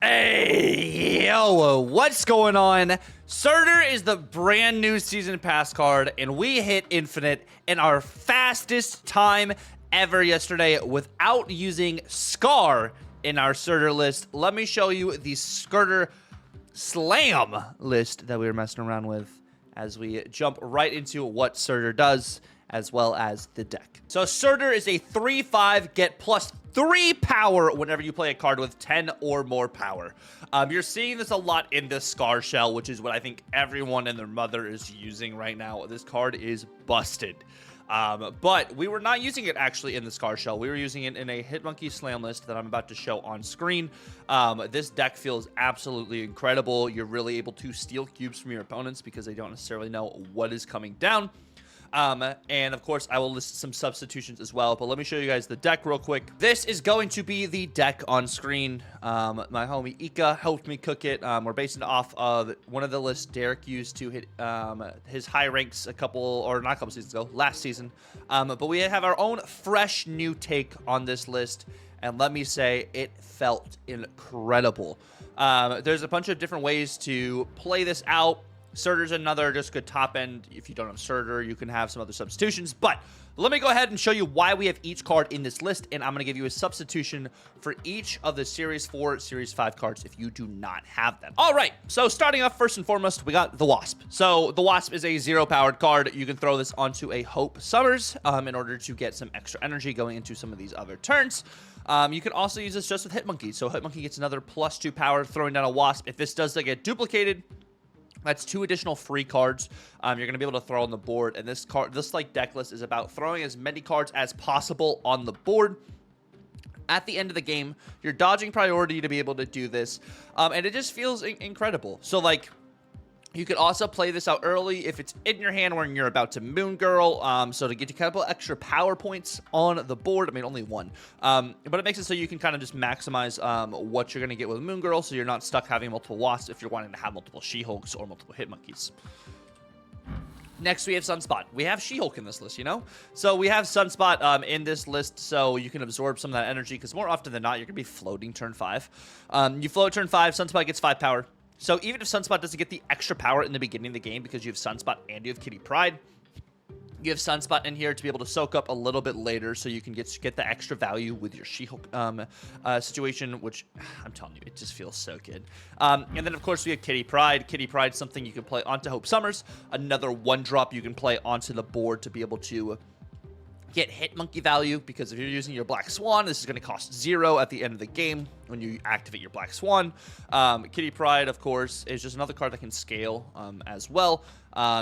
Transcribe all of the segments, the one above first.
Hey, yo, what's going on? Surtur is the brand new season pass card, and we hit infinite in our fastest time ever yesterday without using Scar in our Surtur list. Let me show you the Surtur Slam list that we were messing around with as we jump right into what Surtur does, as well as the deck. So Surtur is a 3/5 get plus 3 power whenever you play a card with 10 or more power. You're seeing this a lot in the Scar shell, which is what I think everyone and their mother is using right now. This card is busted. But we were not using it actually in the Scar shell. We were using it in a Hitmonkey Slam list that I'm about to show on screen. This deck feels absolutely incredible. You're really able to steal cubes from your opponents because they don't necessarily know what is coming down. And of course I will list some substitutions as well, but let me show you guys the deck real quick. This is going to be the deck on screen. My homie Ika helped me cook it. We're basing it off of one of the lists Derek used to hit his high ranks not a couple seasons ago, last season. But we have our own fresh new take on this list, and let me say it felt incredible. There's a bunch of different ways to play this out. Surtur's another just good top end. If you don't have Surtur, you can have some other substitutions. But let me go ahead and show you why we have each card in this list, and I'm going to give you a substitution for each of the Series 4, Series 5 cards if you do not have them. All right, so starting off first and foremost, we got the Wasp. So the Wasp is a 0-powered card. You can throw this onto a Hope Summers in order to get some extra energy going into some of these other turns. You can also use this just with Hitmonkey. So Hitmonkey gets another +2 power throwing down a Wasp. If this does get duplicated, that's 2 additional free cards you're going to be able to throw on the board. And this deck list is about throwing as many cards as possible on the board. At the end of the game, you're dodging priority to be able to do this. And it just feels incredible. So, you could also play this out early if it's in your hand when you're about to Moon Girl. So to get a couple extra power points on the board. I mean, only 1. But it makes it so you can kind of just maximize what you're going to get with Moon Girl, so you're not stuck having multiple Wasps if you're wanting to have multiple She-Hulks or multiple Hitmonkeys. Next, we have Sunspot. We have She-Hulk in this list, you know? So we have Sunspot in this list, so you can absorb some of that energy, because more often than not, you're going to be floating turn 5. You float turn 5, Sunspot gets 5 power. So even if Sunspot doesn't get the extra power in the beginning of the game because you have Sunspot and you have Kitty Pryde, you have Sunspot in here to be able to soak up a little bit later, so you can get the extra value with your She-Hulk situation, which I'm telling you, it just feels so good. And then, of course, we have Kitty Pryde. Kitty Pryde, something you can play onto Hope Summers. Another 1-drop you can play onto the board to be able to get Hitmonkey value, because if you're using your Black Swan, this is going to cost 0 at the end of the game when you activate your Black Swan. Kitty Pryde, of course, is just another card that can scale as well.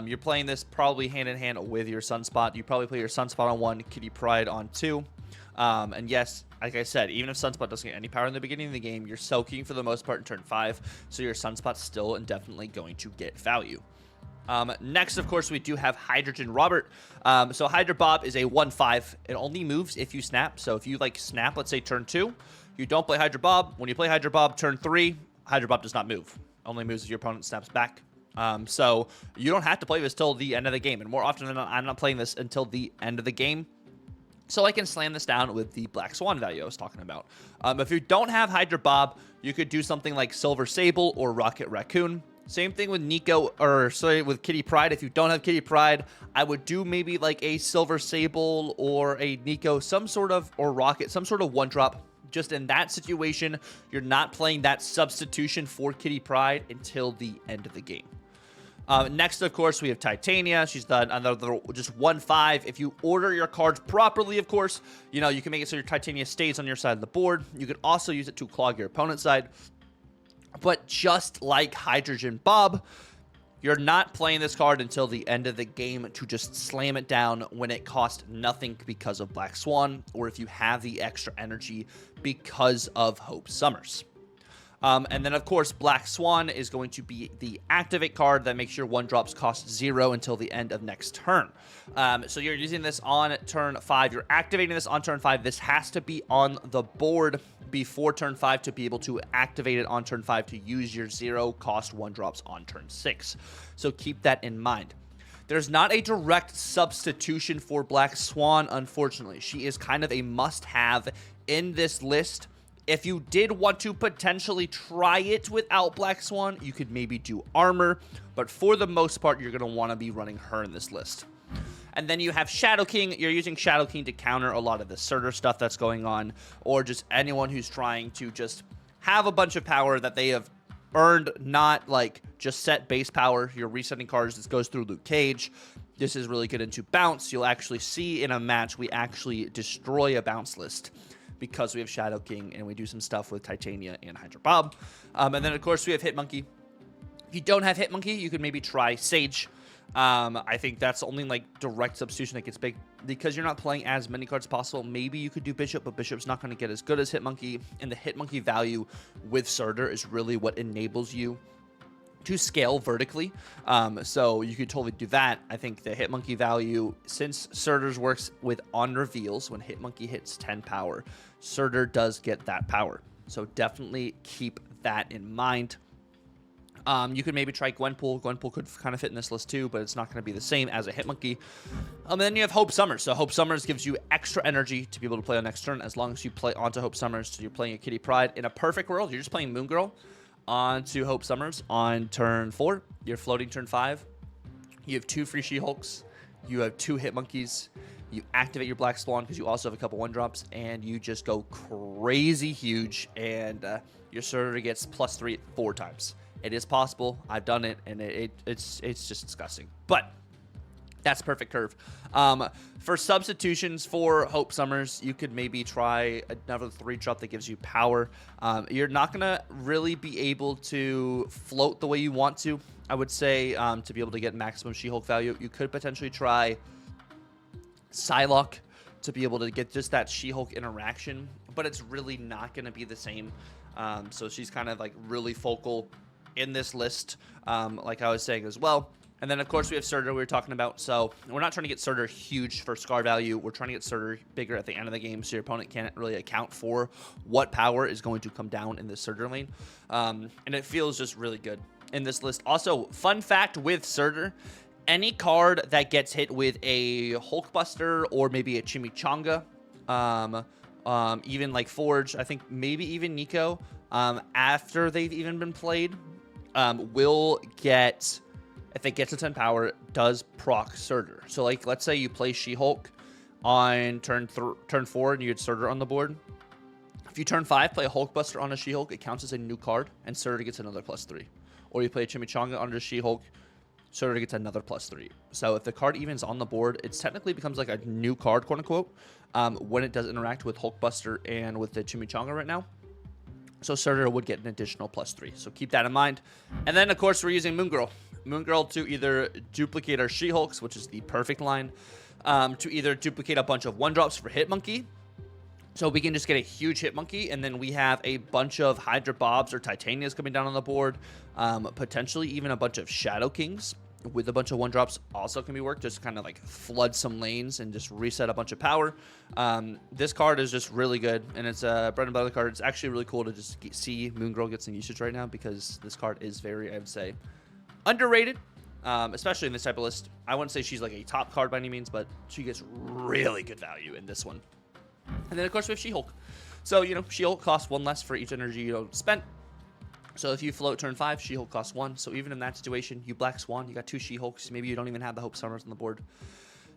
You're playing this probably hand in hand with your Sunspot. You probably play your Sunspot on 1, Kitty Pryde on 2. And yes, like I said, even if Sunspot doesn't get any power in the beginning of the game, you're soaking for the most part in turn 5, so your Sunspot's still and definitely going to get value. Next, of course, we do have Hydrogen Robert. So Hydra Bob is a 1/5. It only moves if you snap. So if you snap, let's say turn 2, you don't play Hydra Bob. When you play Hydra Bob turn 3, Hydra Bob does not move. Only moves if your opponent snaps back. So you don't have to play this till the end of the game. And more often than not, I'm not playing this until the end of the game, so I can slam this down with the Black Swan value I was talking about. If you don't have Hydra Bob, you could do something like Silver Sable or Rocket Raccoon. Same thing with with Kitty Pryde. If you don't have Kitty Pryde, I would do maybe a Silver Sable or a Nico, or Rocket, some sort of 1-drop. Just in that situation, you're not playing that substitution for Kitty Pryde until the end of the game. Next, of course, we have Titania. She's done another just 1/5. If you order your cards properly, of course, you can make it so your Titania stays on your side of the board. You could also use it to clog your opponent's side. But just like Hydrogen Bob, you're not playing this card until the end of the game to just slam it down when it costs nothing because of Black Swan, or if you have the extra energy because of Hope Summers. And then, of course, Black Swan is going to be the activate card that makes your 1-drops cost 0 until the end of next turn. So you're using this on turn 5. You're activating this on turn 5. This has to be on the board before turn 5 to be able to activate it on turn 5 to use your 0-cost 1-drops on turn 6. So keep that in mind. There's not a direct substitution for Black Swan, unfortunately. She is kind of a must-have in this list If you did want to potentially try it without Black Swan, you could maybe do armor, but for the most part, you're going to want to be running her in this list. And then you have Shadow King. You're using Shadow King to counter a lot of the Surtur stuff that's going on, or just anyone who's trying to just have a bunch of power that they have earned, not like just set base power. You're resetting cards. This goes through Luke Cage. This is really good into bounce. You'll actually see in a match we actually destroy a bounce list because we have Shadow King and we do some stuff with Titania and Hydra Bob. And then, of course, we have Hitmonkey. If you don't have Hitmonkey, you could maybe try Sage. I think that's the only like direct substitution that gets big because you're not playing as many cards possible. Maybe you could do Bishop, but Bishop's not going to get as good as Hitmonkey, and the Hitmonkey value with Surtur is really what enables you to scale vertically. So you could totally do that. I think the Hitmonkey value, since Surtur's works with on reveals, when Hitmonkey hits 10 power, Surtur does get that power. So definitely keep that in mind. You could maybe try Gwenpool. Gwenpool could kind of fit in this list too, but it's not going to be the same as a Hitmonkey. And then you have Hope Summers. So Hope Summers gives you extra energy to be able to play on next turn as long as you play onto Hope Summers. So you're playing a Kitty Pryde. In a perfect world, you're just playing Moon Girl onto Hope Summers on turn 4. You're floating turn 5. You have 2 free She-Hulks. You have 2 Hitmonkeys. You activate your Black Swan because you also have a couple 1-drops, and you just go crazy huge, and your Surtur gets +3 4 times. It is possible. I've done it, and it's just disgusting. But that's perfect curve. For substitutions for Hope Summers, you could maybe try another 3-drop that gives you power. You're not going to really be able to float the way you want to, I would say, to be able to get maximum She-Hulk value. You could potentially try Psylocke to be able to get just that She-Hulk interaction, but it's really not going to be the same. So she's kind of like really focal in this list, like I was saying as well. And then, of course, we have Surtur we were talking about. So we're not trying to get Surtur huge for Scar value. We're trying to get Surtur bigger at the end of the game so your opponent can't really account for what power is going to come down in the Surtur lane. And it feels just really good in this list. Also, fun fact with Surtur, any card that gets hit with a Hulkbuster or maybe a Chimichanga, even like Forge, I think maybe even Nico, after they've even been played, will get, if it gets to 10 power, does proc Surtur. So like, let's say you play She-Hulk on turn 4 and you had Surtur on the board. If you turn 5 play a Hulkbuster on a She-Hulk, it counts as a new card, and Surtur gets another +3. Or you play a Chimichanga under She-Hulk, Surtur gets another +3. So if the card even's on the board, it technically becomes like a new card, quote unquote, when it does interact with Hulkbuster and with the Chimichanga right now. So Surtur would get an additional +3. So keep that in mind. And then, of course, we're using Moon Girl. Moon Girl to either duplicate our She-Hulks, which is the perfect line, to either duplicate a bunch of 1-drops for Hitmonkey. So we can just get a huge Hitmonkey, and then we have a bunch of Hydra Bobs or Titanias coming down on the board. Potentially even a bunch of Shadow Kings with a bunch of 1-drops also can be worked, just kind of like flood some lanes and just reset a bunch of power. This card is just really good, and it's a bread and butter card. It's actually really cool to just see Moon Girl get some usage right now because this card is very, I would say, underrated, especially in this type of list. I wouldn't say she's like a top card by any means, but she gets really good value in this one. And then, of course, we have She-Hulk. So, you know, She-Hulk costs 1 less for each energy you spent. So if you float turn 5, She-Hulk costs 1. So even in that situation, you Black Swan, you got 2 She-Hulks. Maybe you don't even have the Hope Summers on the board.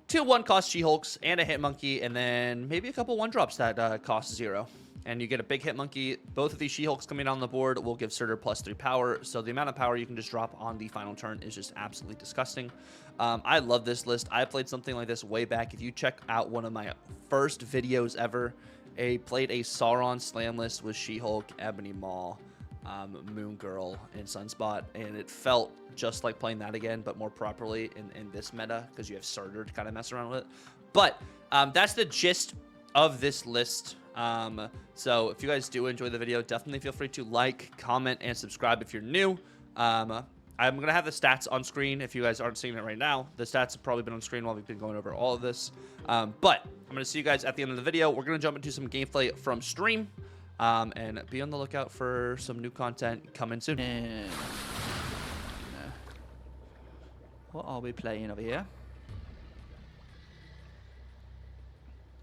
2 1-cost She-Hulks and a Hitmonkey, and then maybe a couple 1-drops that cost 0. And you get a big Hitmonkey. Both of these She-Hulks coming on the board will give Surtur +3 power. So the amount of power you can just drop on the final turn is just absolutely disgusting. I love this list. I played something like this way back. If you check out one of my first videos ever, I played a Sauron slam list with She-Hulk, Ebony Maw, Moon Girl, and Sunspot, and it felt just like playing that again, but more properly in this meta because you have Surtur to kind of mess around with. But that's the gist of this list. So if you guys do enjoy the video, definitely feel free to like, comment, and subscribe if you're new. I'm going to have the stats on screen if you guys aren't seeing it right now. The stats have probably been on screen while we've been going over all of this. But I'm going to see you guys at the end of the video. We're going to jump into some gameplay from stream. And be on the lookout for some new content coming soon. What are we playing over here?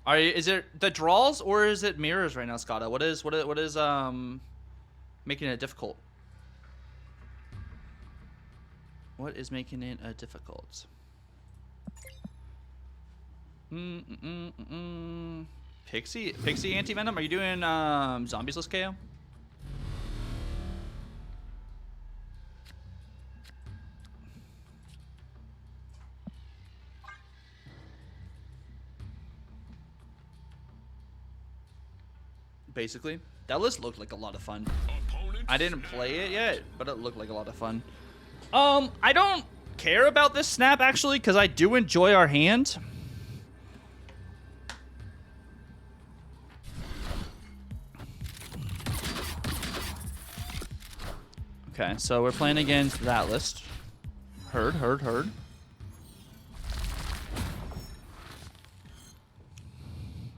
Is it the draws or is it mirrors right now, Scada? What is making it difficult? What is making it difficult? Pixie anti-venom? Are you doing zombies-less KO? Basically, that list looked like a lot of fun. I didn't play it yet, but it looked like a lot of fun. I don't care about this snap actually, because I do enjoy our hand. Okay, so we're playing against that list. Heard.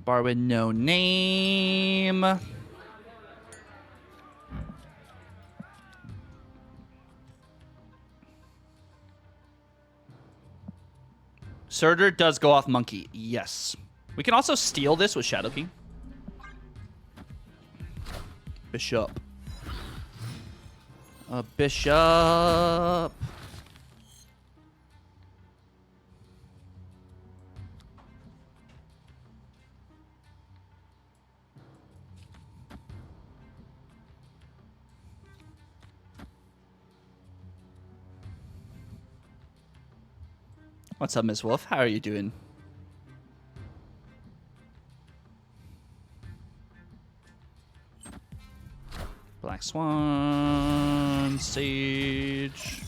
Bar with no name. Surtur does go off monkey. Yes. We can also steal this with Shadow King. Bishop. A bishop. What's up, Miss Wolf? How are you doing? Black Swan, Sage.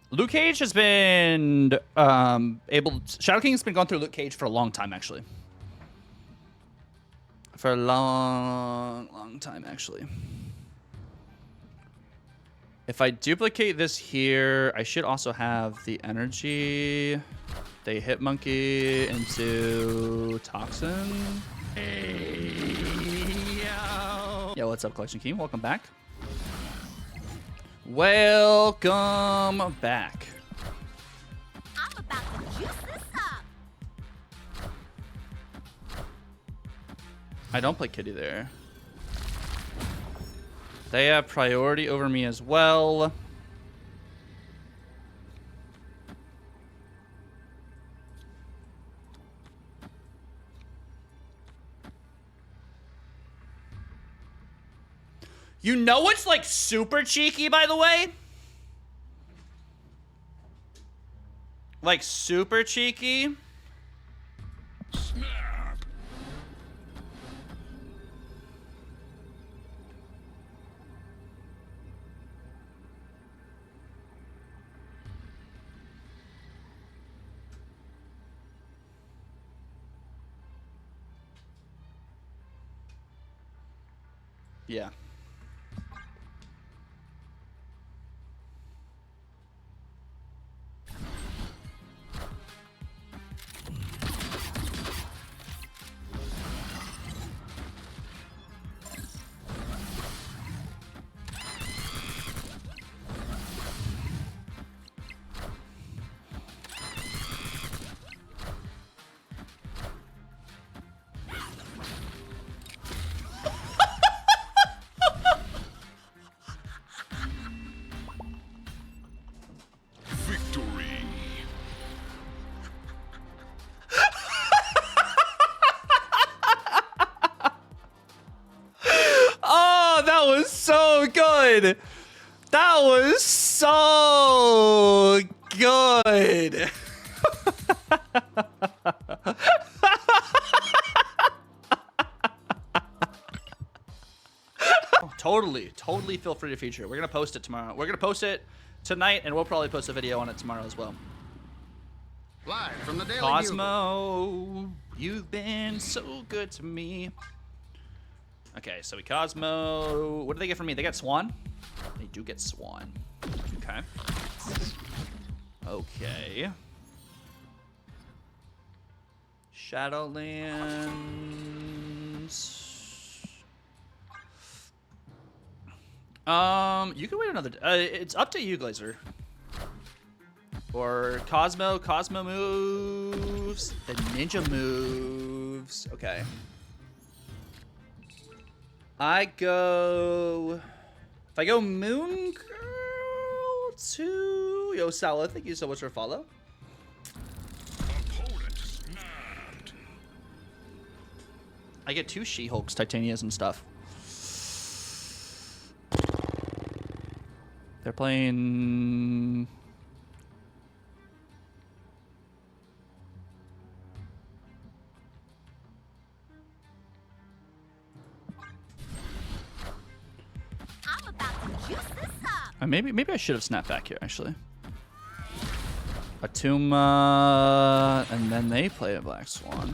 Luke Cage has been Shadow King's been going through Luke Cage for a long time, actually. For a long time, actually. If I duplicate this here, I should also have the energy. They hit monkey into toxin. Hey, yo, what's up, Collection King? Welcome back. Welcome back. I'm about to juice this up. I don't play Kitty there. They have priority over me as well. You know what's like super cheeky, by the way? Like super cheeky? Snap. Yeah. Victory. Oh, that was so good. That was so good. Totally feel free to feature it. We're gonna post it tomorrow. We're gonna post it tonight, and we'll probably post a video on it tomorrow as well. Live from the Daily Bugle. Cosmo, you've been so good to me. Okay, so we Cosmo. What do they get from me? They get Swan? They do get Swan. Okay. Okay. Shadowlands. You can wait another. It's up to you, Glazer. Or Cosmo. Cosmo moves. The ninja moves. Okay. I go. If I go Moon Girl to Yosala, thank you so much for follow. Opponent snapped. I get 2 She-Hulks, Titanias, and stuff. They're playing. I'm about to juice this up. Maybe I should have snapped back here, actually. Atuma, and then they play a Black Swan.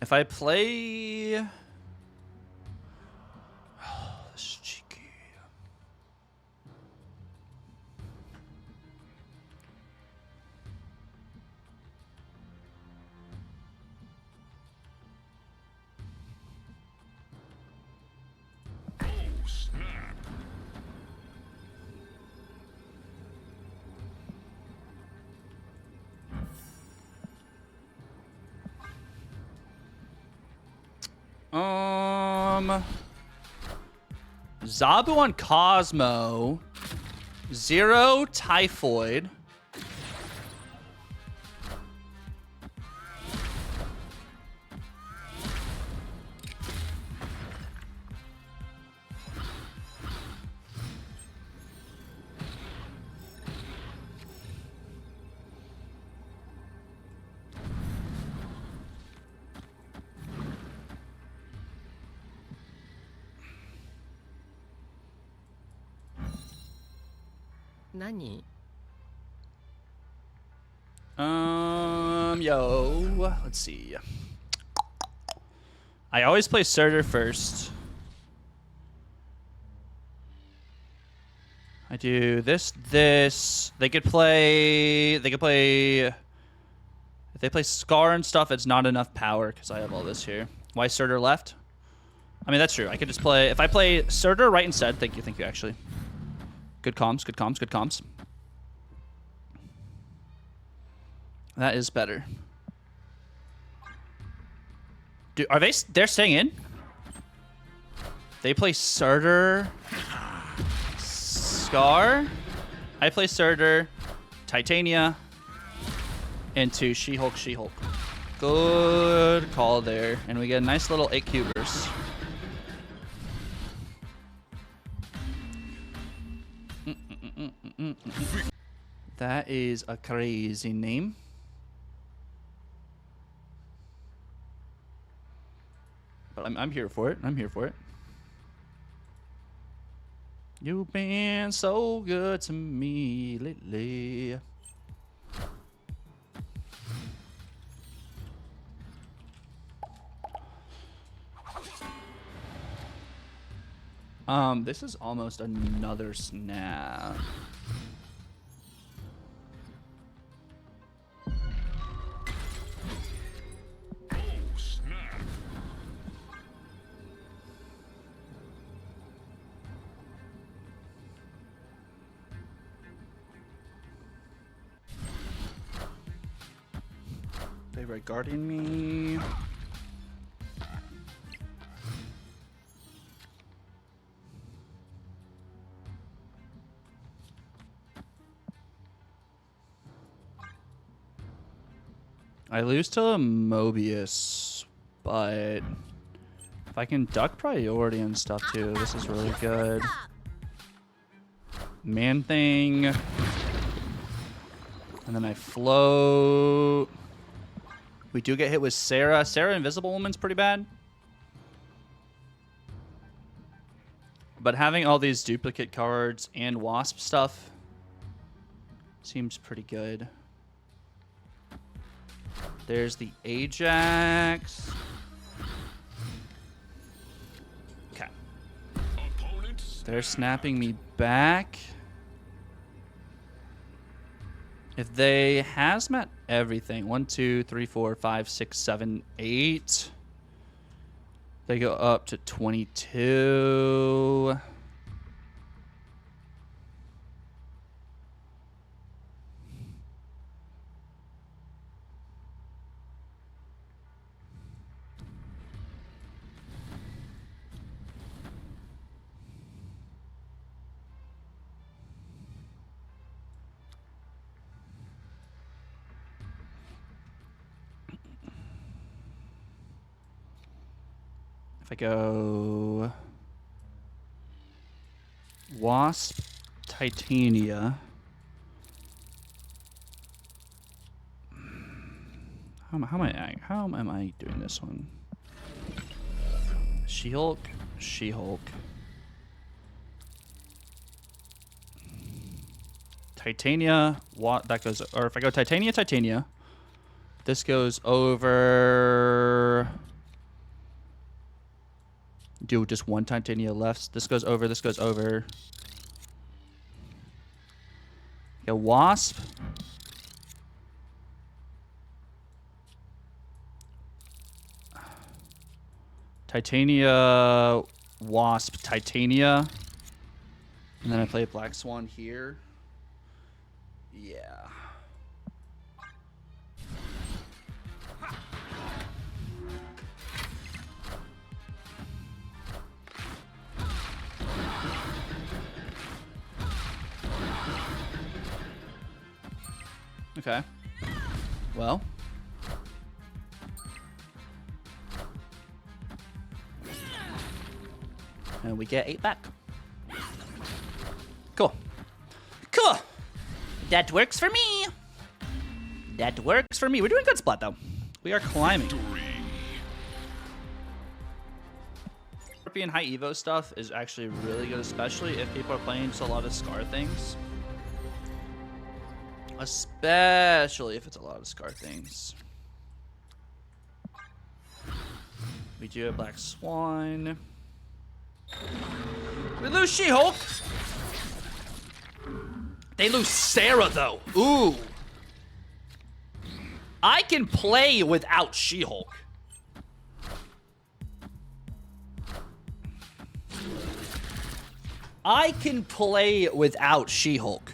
If I play... Oh, this is cheeky. Oh, snap. Zabu on Cosmo. 0 Typhoid. Nani? Yo, let's see. I always play Surtur first. I do this. They could play. If they play Skaar and stuff, it's not enough power because I have all this here. Why Surtur left? I mean, that's true. I could just play. If I play Surtur right instead. Thank you, actually. Good comms, good comms, good comms. That is better. Are they? They're staying in. They play Surtur, Skaar. I play Surtur, Titania, into She-Hulk, She-Hulk. Good call there, and we get a nice little 8 cubers. That is a crazy name. But I'm here for it. I'm here for it. You've been so good to me lately. This is almost another snap. They were guarding me. I lose to a Mobius, but if I can duck priority and stuff too, this is really good. Man thing. And then I float. We do get hit with Sarah. Sarah Invisible Woman's pretty bad. But having all these duplicate cards and Wasp stuff seems pretty good. There's the Ajax. Okay. They're snapping me back. If they hazmat everything, 1, 2, 3, 4, 5, 6, 7, 8. They go up to 22. If I go Wasp, Titania. How am I doing this one? She-Hulk, She-Hulk. Titania, that goes, or if I go Titania, Titania, this goes over. Do just one Titania left. This goes over. This goes over. A Wasp. Titania, Wasp, Titania. And then I play Black Swan here. Yeah. Okay. Well. And we get 8 back. Cool. Cool. That works for me. That works for me. We're doing good splat, though. We are climbing. European high Evo stuff is actually really good, especially if people are playing just a lot of Scar things. Especially if it's a lot of Scar things. We do a Black Swan. We lose She-Hulk. They lose Sarah, though. Ooh. I can play without She-Hulk. I can play without She-Hulk.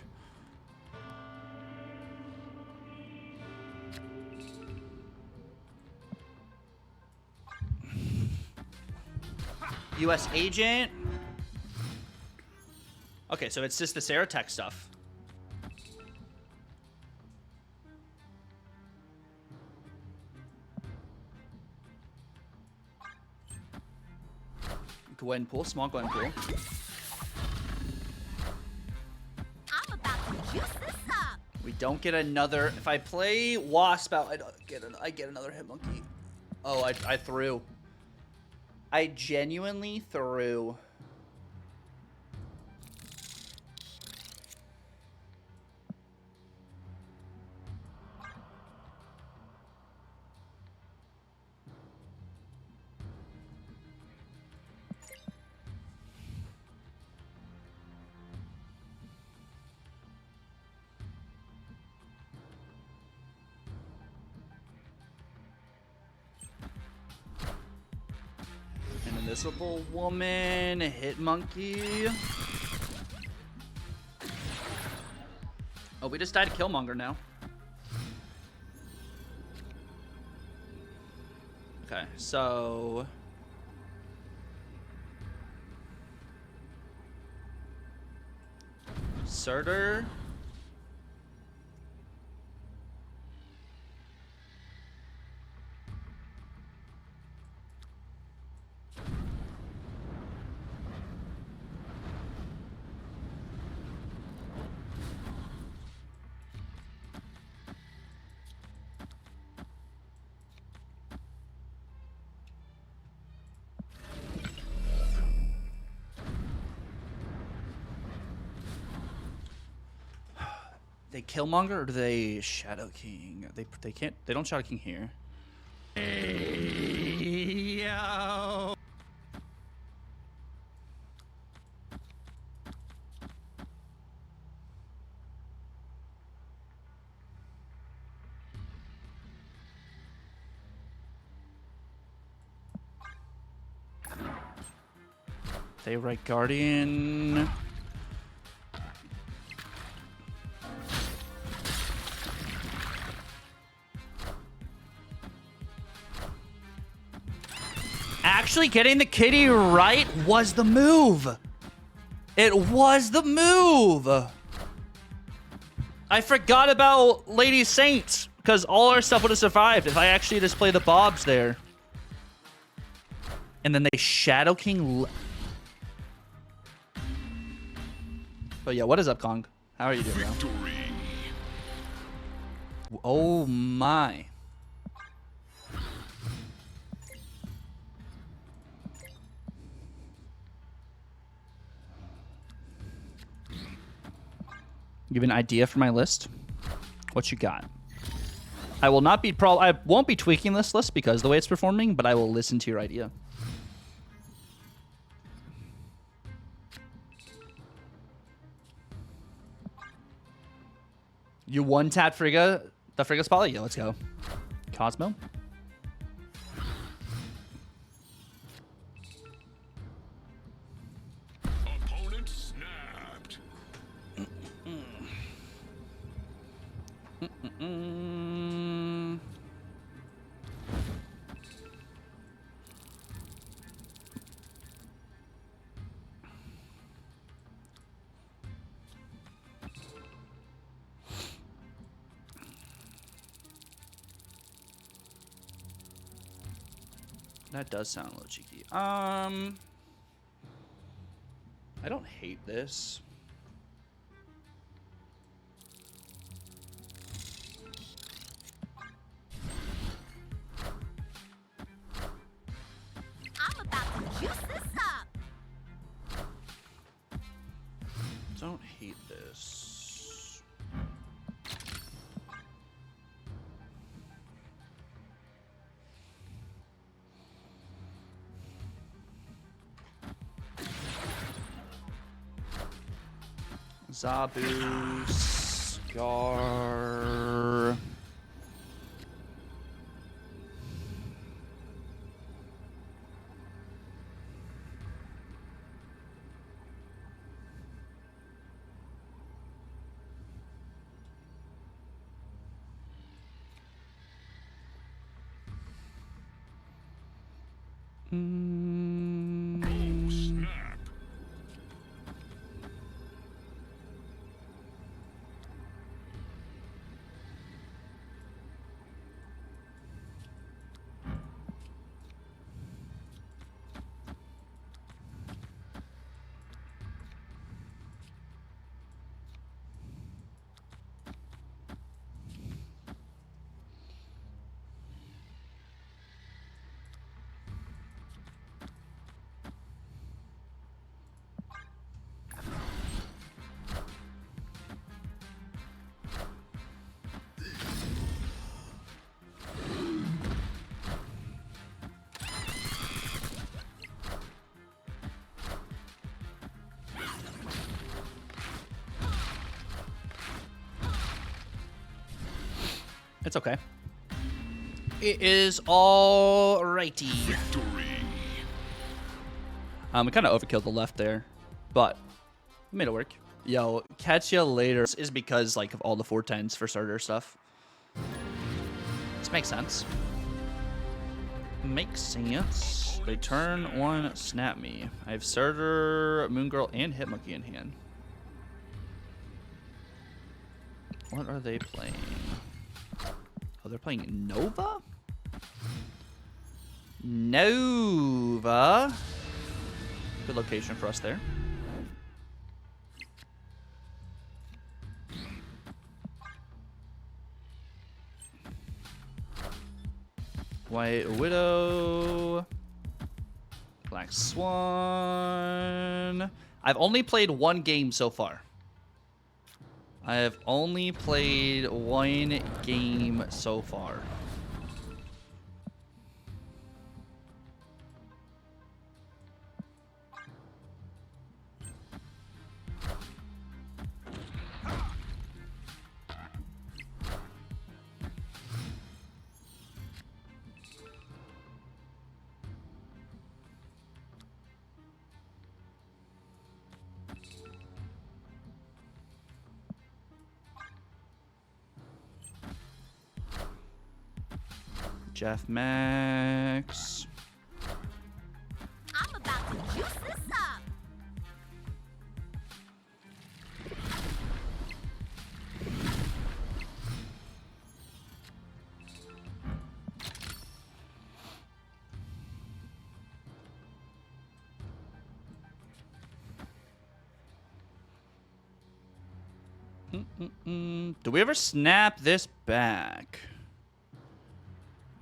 U.S. agent. Okay, so it's just the Sarah Tech stuff. Gwenpool, small Gwenpool. I'm about to juice this up. We don't get another. If I play Wasp out, I get another hit monkey. Oh, I threw. I genuinely threw. Invisible Woman, Hit Monkey. Oh, we just died to Killmonger now. Okay, so Surtur. They Killmonger or do they Shadow King? They can't. They don't Shadow King here. Yo. They right Guardian. Actually getting the kitty right was the move. It was the move. I forgot about Lady Saint because all our stuff would have survived if I actually just play the Bobs there. And then they Shadow King. But yeah, what is up, Kong? How are you doing, bro? Victory. Oh my. Give an idea for my list. What you got? I will not be I won't be tweaking this list because the way it's performing, but I will listen to your idea. You one-tap Frigga, the Frigga spotlight? Yeah, let's go. Cosmo. Opponent snapped. That does sound a little cheeky. I don't hate this. I'm about to juice this up. Don't hate this. Zabu, Scar. Oh, snap. It's okay. It is all righty. Victory. We kind of overkilled the left there, but we made it work. Yo, catch ya later. This is because like of all the 410s for starter stuff. This makes sense. Makes sense. They turn on Snap Me. I have Surtur, Moon Girl, and Hitmonkey in hand. What are they playing? Oh, they're playing Nova? Nova. Good location for us there. White Widow. Black Swan. I've only played one game so far. I have only played one game so far. Jeff Max. I'm about to juice this up. Do we ever snap this back?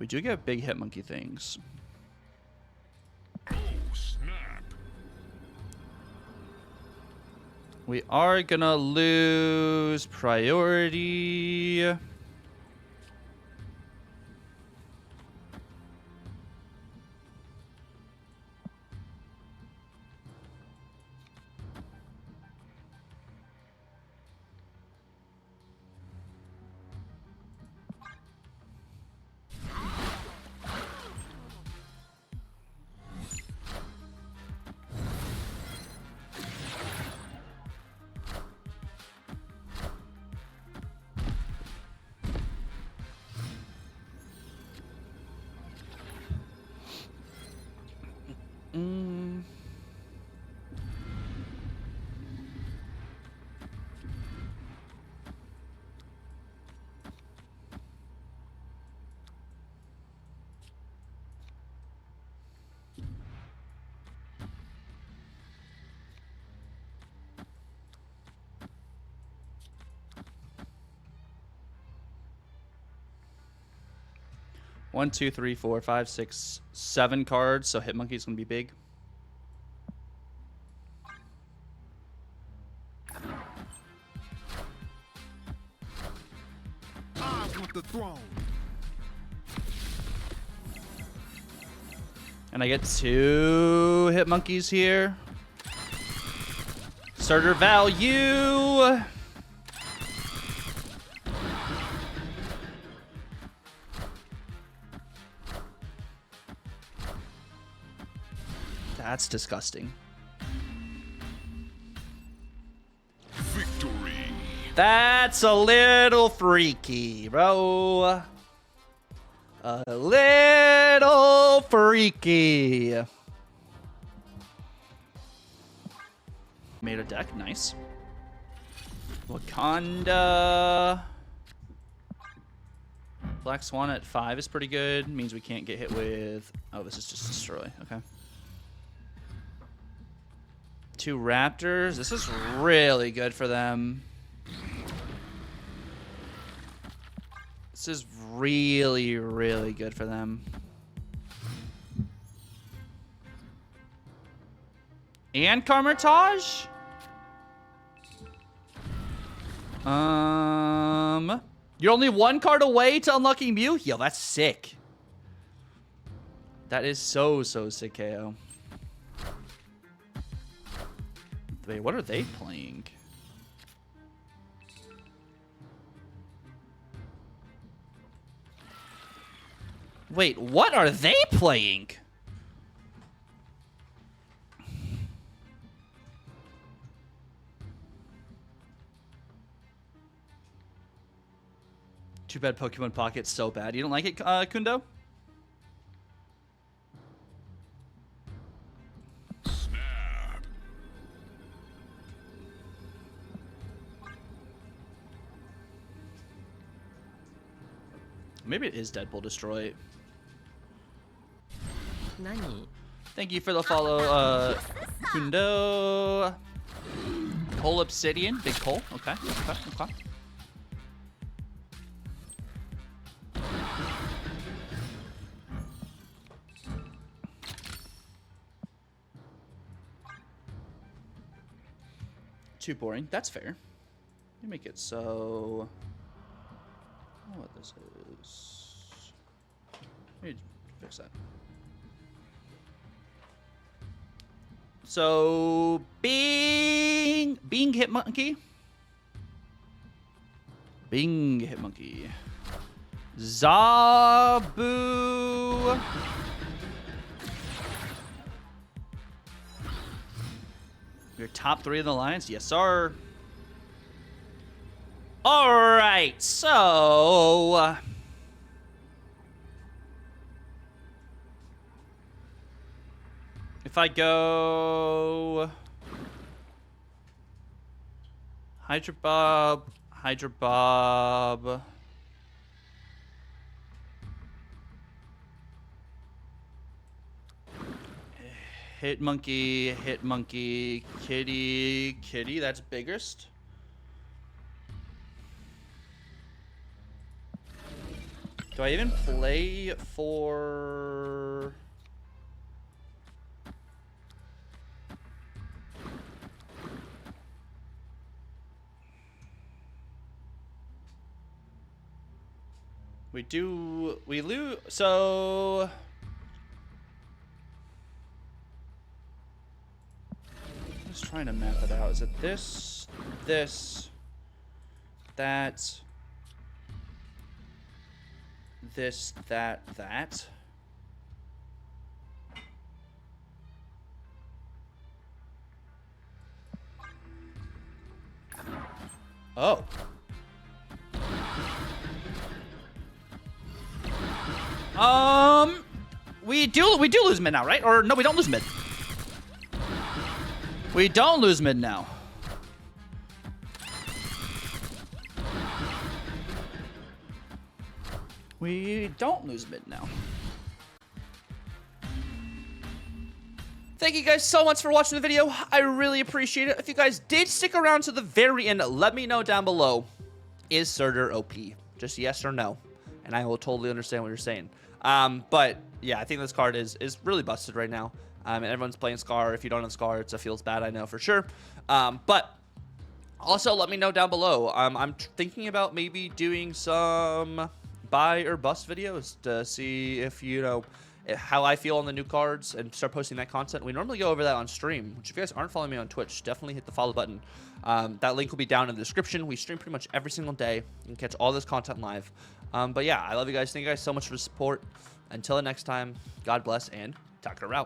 We do get big hit monkey things. Oh, snap. We are gonna lose priority. One, two, three, four, five, six, 7 cards. So hit monkey's gonna be big. I want the throne. And I get 2 hit monkeys here. Starter value. That's disgusting. Victory. That's a little freaky, bro. A little freaky. Made a deck, nice. Wakanda. Black Swan at 5 is pretty good. Means we can't get hit with... Oh, this is just destroy. Okay. 2 Raptors. This is really good for them. This is really, really good for them. And Carmitage? You're only 1 card away to unlocking Mew? Yo, that's sick. That is so sick, KO. Wait, what are they playing? Wait, what are they playing? Too bad Pokemon Pocket's so bad. You don't like it, Kundo? Snap. Maybe it is Deadpool Destroy. Nani? Thank you for the follow, Kundo. Cole Obsidian. Big Cole. Okay, okay. Too boring. That's fair. me make it so. I don't know what this is. Let me fix that. So, Bing Hitmonkey. Bing Hitmonkey. Zabu. Your top 3 of the alliance? Yes, sir. All right, so. If I go Hydra Bob, Hitmonkey, Kitty, that's biggest. Do I even play for... We lose, so... I'm just trying to map it out. Is it this, that, this, that? Oh. We do lose mid now, right? Or no, we don't lose mid. We don't lose mid now. We don't lose mid now. Thank you guys so much for watching the video. I really appreciate it. If you guys did stick around to the very end, let me know down below. Is Surtur OP? Just yes or no. And I will totally understand what you're saying. But yeah, I think this card is really busted right now. And everyone's playing Scar. If you don't have Scar, it feels bad, I know for sure. But also let me know down below. I'm thinking about maybe doing some buy or bust videos to see if, you know, how I feel on the new cards and start posting that content. We normally go over that on stream, which if you guys aren't following me on Twitch, definitely hit the follow button. That link will be down in the description. We stream pretty much every single day. You can catch all this content live. But yeah, I love you guys. Thank you guys so much for the support. Until the next time, God bless and Tucker out.